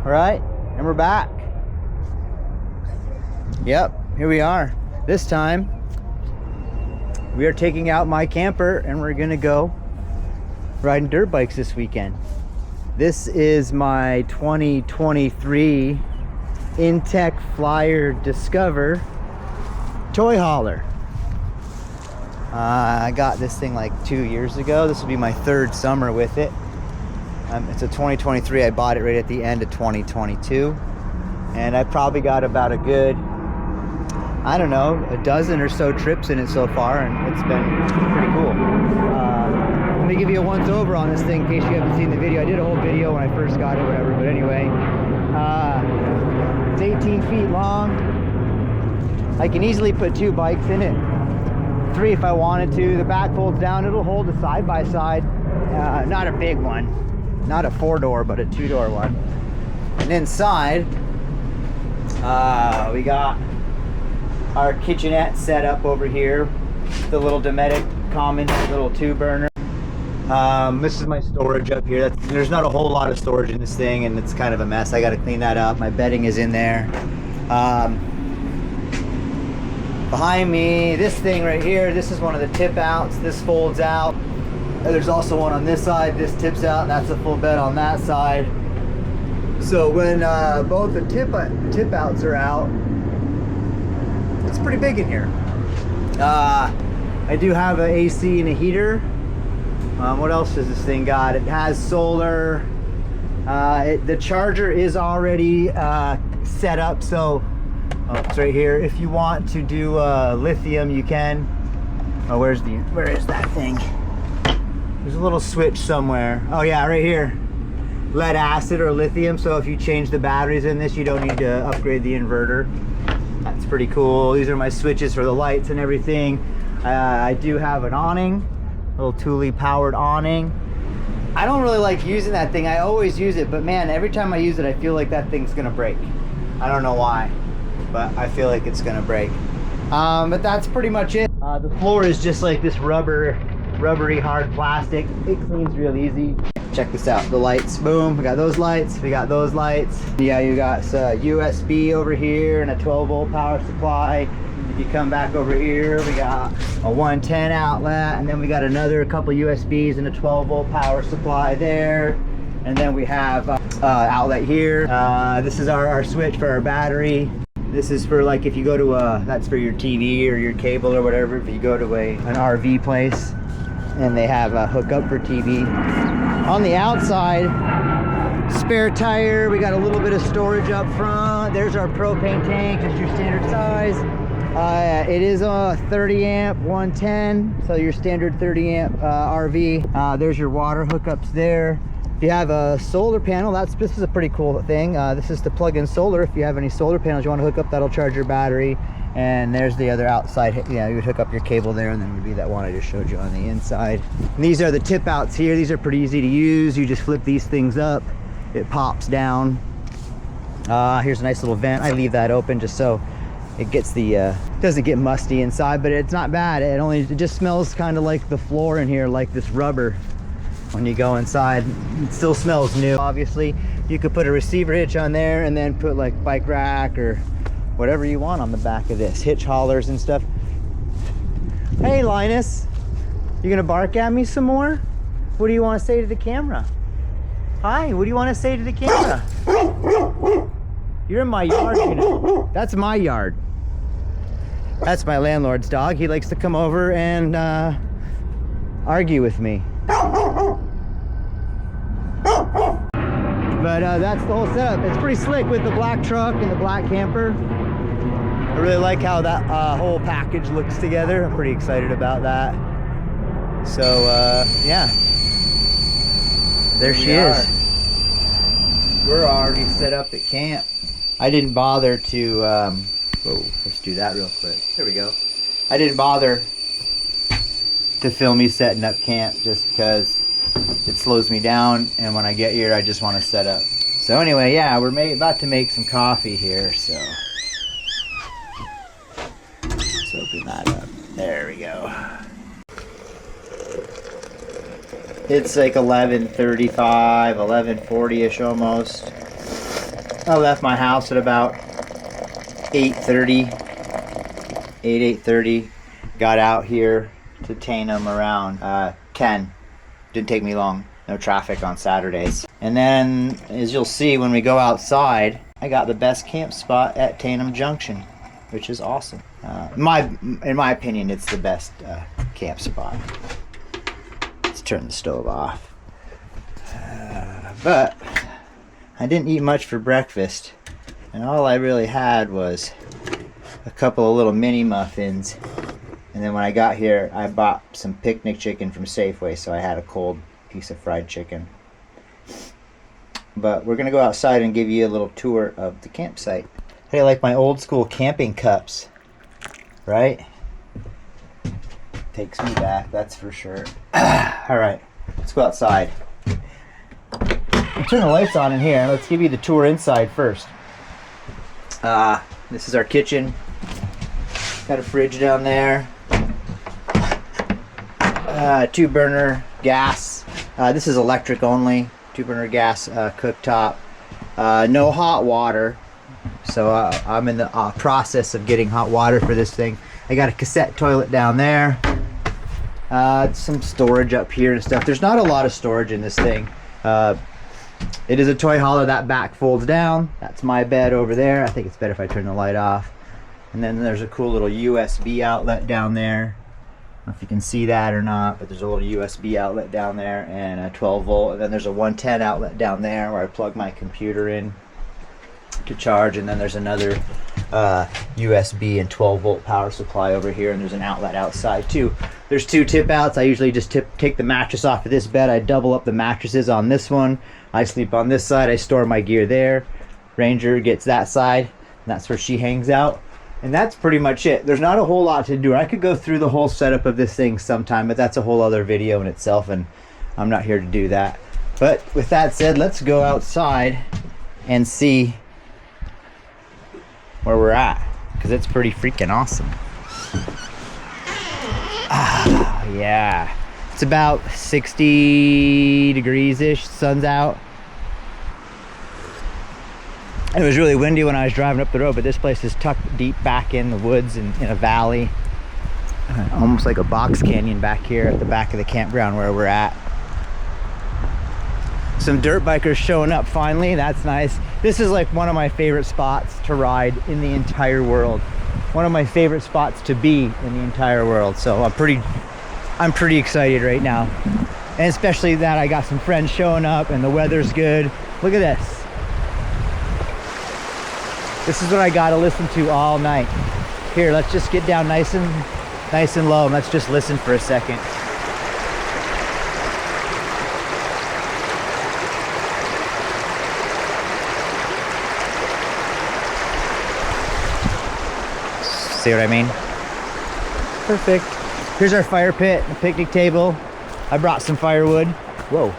All right, and we're back. Yep, here we are. This time, we are taking out my camper and we're gonna go riding dirt bikes this weekend. This is my 2023 Intech Flyer Discover toy hauler. I got this thing like 2 years ago. This will be my third summer with it. It's a 2023. I bought it right at the end of 2022. And I probably got about a good, I don't know, a dozen or so trips in it so far, and it's been pretty cool. Let me give you a once over on this thing in case you haven't seen the video. I did a whole video when I first got it, whatever, but anyway. It's 18 feet long. I can easily put 2 bikes in it. 3 if I wanted to. The back folds down. It'll hold a side-by-side. Not a big one. Not a 4-door, but a 2-door one. And inside, we got our kitchenette set up over here. The little Dometic Common little 2-burner. This is my storage up here. There's not a whole lot of storage in this thing, and it's kind of a mess. I got to clean that up. My bedding is in there. Behind me, this thing right here, this is one of the tip outs. This folds out. There's also one on this side. This tips out, and that's a full bed on that side. So when both the tip outs are out, it's pretty big in here. I do have an AC and a heater. What else does this thing got? It has solar. The charger is already set up, so it's right here. If you want to do lithium, you can. Oh, where is that thing? There's a little switch somewhere. Oh yeah, right here. Lead acid or lithium. So if you change the batteries in this, you don't need to upgrade the inverter. That's pretty cool. These are my switches for the lights and everything. I do have an awning, a little Thule powered awning. I don't really like using that thing. I always use it, but man, every time I use it, I feel like that thing's gonna break. I don't know why, but I feel like it's gonna break. But that's pretty much it. The floor is just like this rubbery hard plastic. It cleans real easy. Check this out, the lights. Boom, we got those lights, we got those lights. Yeah, you got USB over here and a 12-volt power supply. If you come back over here, we got a 110 outlet, and then we got another couple USBs and a 12-volt power supply there. And then we have outlet here. This is our switch for our battery. This is for like if you go to that's for your TV or your cable or whatever. If you go to an RV place and they have a hookup for TV. On the outside, spare tire. We got a little bit of storage up front. There's our propane tank, just your standard size. It is a 30 amp 110, so your standard 30 amp RV. There's your water hookups there. If you have a solar panel, this is a pretty cool thing. This is to plug in solar. If you have any solar panels you want to hook up, that'll charge your battery. And there's the other outside. Yeah, you would hook up your cable there, and then would be that one I just showed you on the inside. And these are the tip outs here. These are pretty easy to use. You just flip these things up, it pops down. Here's a nice little vent. I leave that open just so it gets the doesn't get musty inside, but it's not bad. It just smells kind of like the floor in here, like this rubber. When you go inside, it still smells new. Obviously, you could put a receiver hitch on there and then put like bike rack or whatever you want on the back of this, hitch haulers and stuff. Hey Linus, you gonna bark at me some more? What do you want to say to the camera? Hi, what do you want to say to the camera? You're in my yard, you know. That's my yard. That's my landlord's dog. He likes to come over and argue with me. But that's the whole setup. It's pretty slick with the black truck and the black camper. I really like how that whole package looks together. I'm pretty excited about that. So yeah, there she is. We're already set up at camp. I didn't bother to whoa, let's do that real quick. There we go. I didn't bother to film me setting up camp just because it slows me down, and when I get here I just want to set up. So anyway, yeah, we're about to make some coffee here, so let's open that up. There we go. It's like 11:35, 11:40ish almost. I left my house at about 8:30. 8:30. Got out here to Tainham around 10. Didn't take me long. No traffic on Saturdays. And then, as you'll see when we go outside, I got the best camp spot at Tainham Junction, which is awesome. In my opinion, it's the best camp spot. Let's turn the stove off. But I didn't eat much for breakfast, and all I really had was a couple of little mini muffins. And then when I got here, I bought some picnic chicken from Safeway, so I had a cold piece of fried chicken. But we're gonna go outside and give you a little tour of the campsite. Hey, I like my old school camping cups, right? Takes me back, that's for sure. All right, let's go outside. I'll turn the lights on in here. Let's give you the tour inside first. This is our kitchen. Got a fridge down there. 2-burner gas. This is electric only. 2-burner gas cooktop. No hot water. So I'm in the process of getting hot water for this thing. I got a cassette toilet down there. Some storage up here and stuff. There's not a lot of storage in this thing. It is a toy hauler. That back folds down. That's my bed over there. I think it's better if I turn the light off. And then there's a cool little USB outlet down there. I don't know if you can see that or not, but there's a little USB outlet down there and a 12 volt. And then there's a 110 outlet down there where I plug my computer in to charge. And then there's another USB and 12 volt power supply over here. And there's an outlet outside too. There's 2 tip outs. I usually just take the mattress off of this bed. I double up the mattresses on this one. I sleep on this side. I store my gear there. Ranger gets that side. And that's where she hangs out. And that's pretty much it. There's not a whole lot to do. I could go through the whole setup of this thing sometime, but that's a whole other video in itself, and I'm not here to do that. But with that said, let's go outside and see where we're at, because it's pretty freaking awesome. Yeah. It's about 60 degrees-ish. Sun's out. It was really windy when I was driving up the road, but this place is tucked deep back in the woods and in a valley. Almost like a box canyon back here at the back of the campground where we're at. Some dirt bikers showing up finally. That's nice. This is like one of my favorite spots to ride in the entire world. One of my favorite spots to be in the entire world. So I'm pretty excited right now. And especially that I got some friends showing up and the weather's good. Look at this. This is what I gotta listen to all night. Here, let's just get down nice and low, and let's just listen for a second. See what I mean? Perfect. Here's our fire pit, the picnic table. I brought some firewood. Whoa.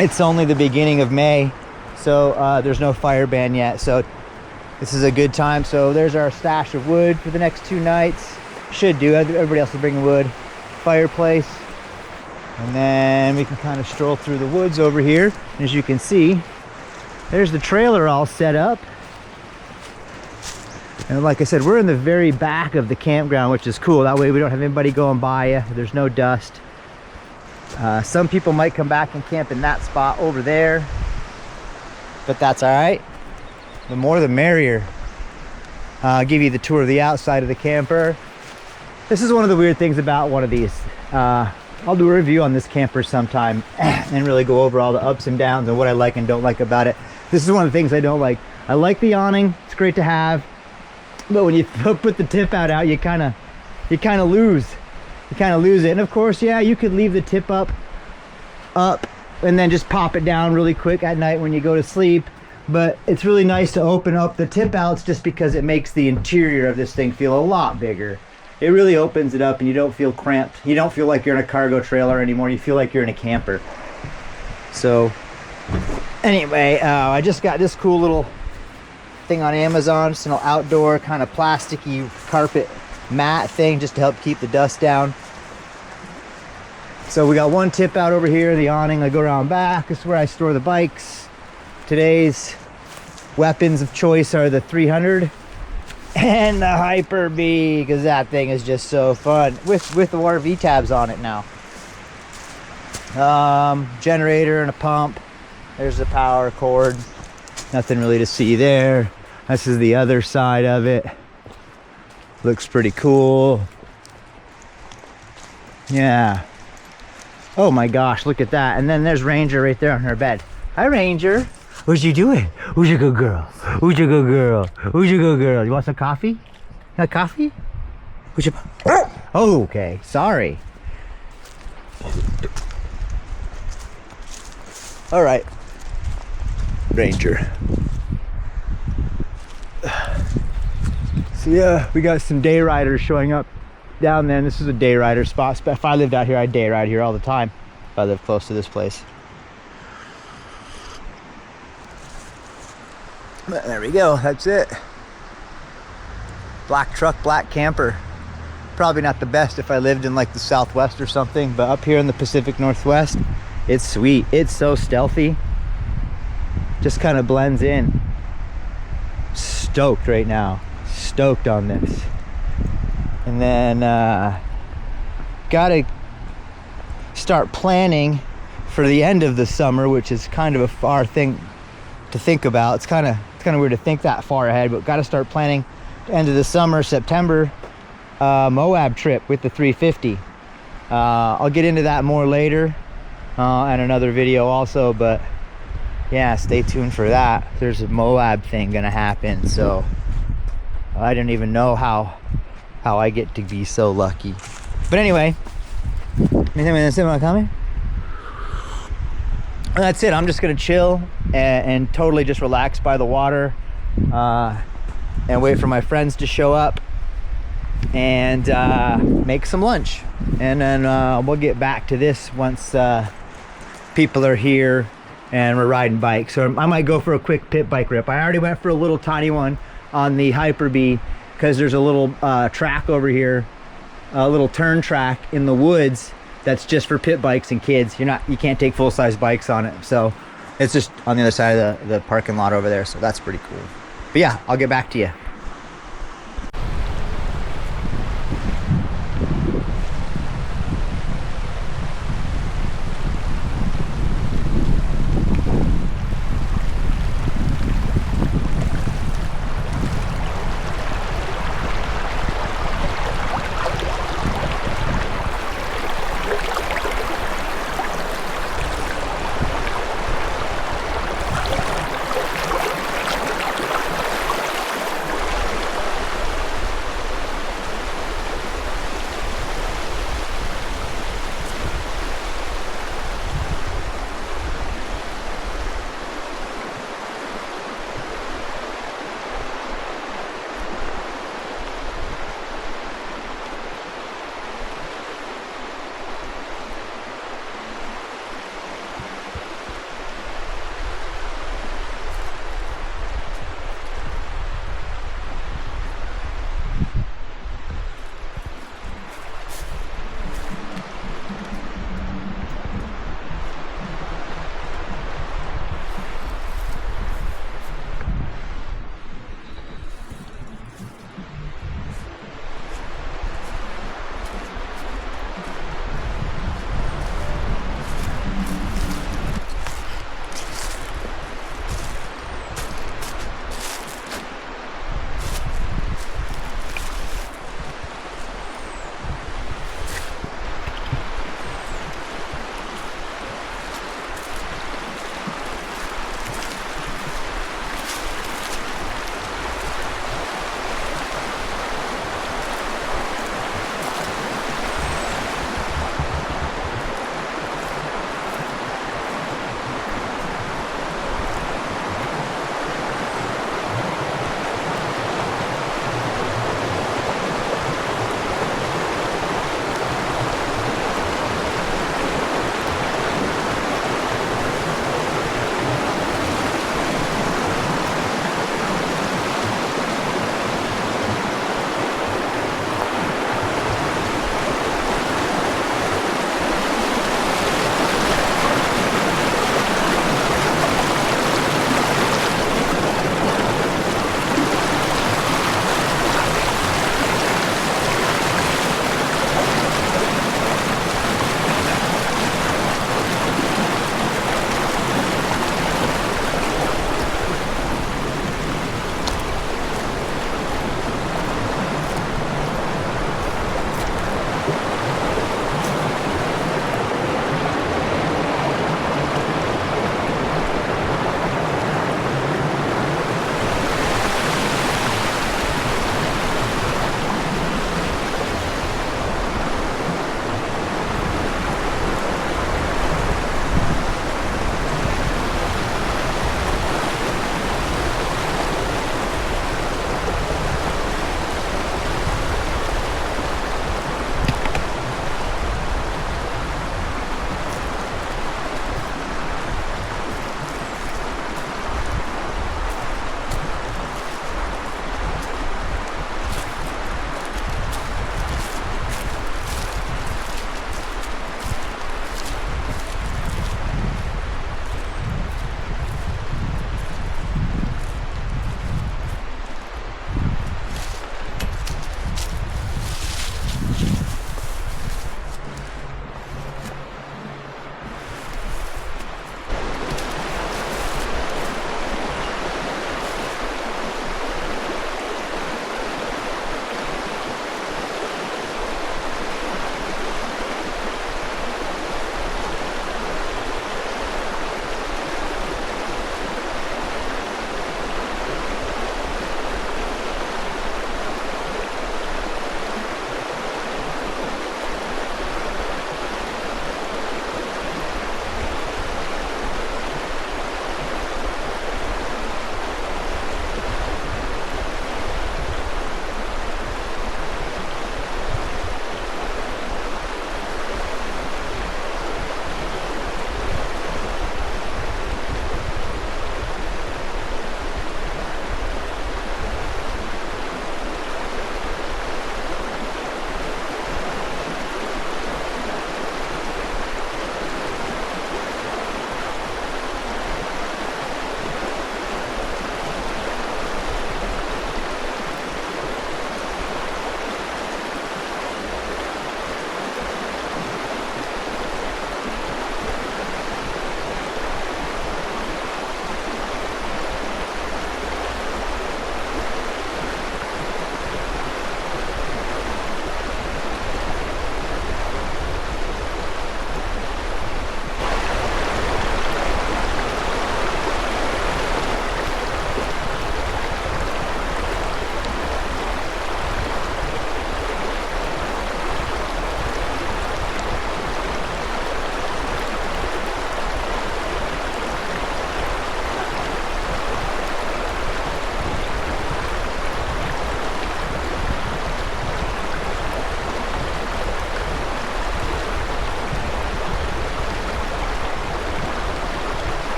It's only the beginning of May. So there's no fire ban yet, so this is a good time. So there's our stash of wood for the next 2 nights. Should do. Everybody else is bringing wood. Fireplace. And then we can kind of stroll through the woods over here. As you can see, there's the trailer all set up. And like I said, we're in the very back of the campground, which is cool. That way we don't have anybody going by you. There's no dust. Some people might come back and camp in that spot over there, but that's all right. The more the merrier. I'll give you the tour of the outside of the camper. This is one of the weird things about one of these. I'll do a review on this camper sometime and really go over all the ups and downs and what I like and don't like about it. This is one of the things I don't like. I like the awning. It's great to have. But when you put the tip out, you kind of lose. You kind of lose it. And of course, yeah, you could leave the tip up and then just pop it down really quick at night when you go to sleep. But it's really nice to open up the tip outs just because it makes the interior of this thing feel a lot bigger. It really opens it up and you don't feel cramped. You don't feel like you're in a cargo trailer anymore. You feel like you're in a camper. So anyway, I just got this cool little thing on Amazon. Just an outdoor kind of plasticky carpet mat thing just to help keep the dust down. So we got one tip out over here, the awning. I go around back. This is where I store the bikes. Today's weapons of choice are the 300 and the Hyper-B, because that thing is just so fun with the RV tabs on it now. Generator and a pump. There's the power cord. Nothing really to see there. This is the other side of it. Looks pretty cool. Yeah. Oh my gosh, look at that. And then there's Ranger right there on her bed. Hi, Ranger. What you doing? Who's your good girl? Who's your good girl? Who's your good girl? You want some coffee? You want coffee? Who's your... Oh, okay. Sorry. All right. Ranger. So yeah, we got some day riders showing up down there. This is a day rider spot. If I lived out here, I'd day ride here all the time if I lived close to this place. But there we go, that's it. Black truck, black camper. Probably not the best if I lived in like the Southwest or something, but up here in the Pacific Northwest, it's sweet. It's so stealthy. Just kind of blends in. Stoked right now. Stoked on this. And then gotta start planning for the end of the summer, which is kind of a far thing to think about. It's kind of weird to think that far ahead, but gotta start planning end of the summer, September, Moab trip with the 350. I'll get into that more later and another video also, but yeah, stay tuned for that. There's a Moab thing gonna happen, so I don't even know how I get to be so lucky. But anyway, that's it. I'm just gonna chill and totally just relax by the water and wait for my friends to show up and make some lunch, and then we'll get back to this once people are here and we're riding bikes. Or I might go for a quick pit bike rip. I already went for a little tiny one on the Hyper-B because there's a little track over here, a little turn track in the woods that's just for pit bikes and kids. You can't take full-size bikes on it, so it's just on the other side of the parking lot over there, so that's pretty cool. But yeah, I'll get back to you.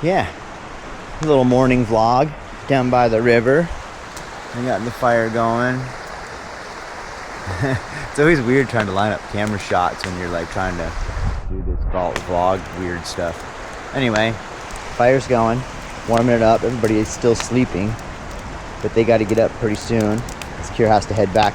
yeah, a little morning vlog down by the river. I got the fire going. It's always weird trying to line up camera shots when you're like trying to do this vlog weird stuff. Anyway, fire's going, warming it up. Everybody is still sleeping, but they got to get up pretty soon. Kira has to head back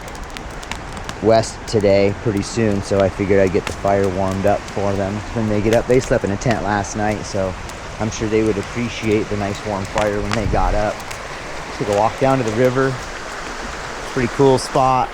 west today pretty soon, so I figured I'd get the fire warmed up for them when they get up. They slept in a tent last night, so I'm sure they would appreciate the nice warm fire when they got up. Took a walk down to the river. Pretty cool spot.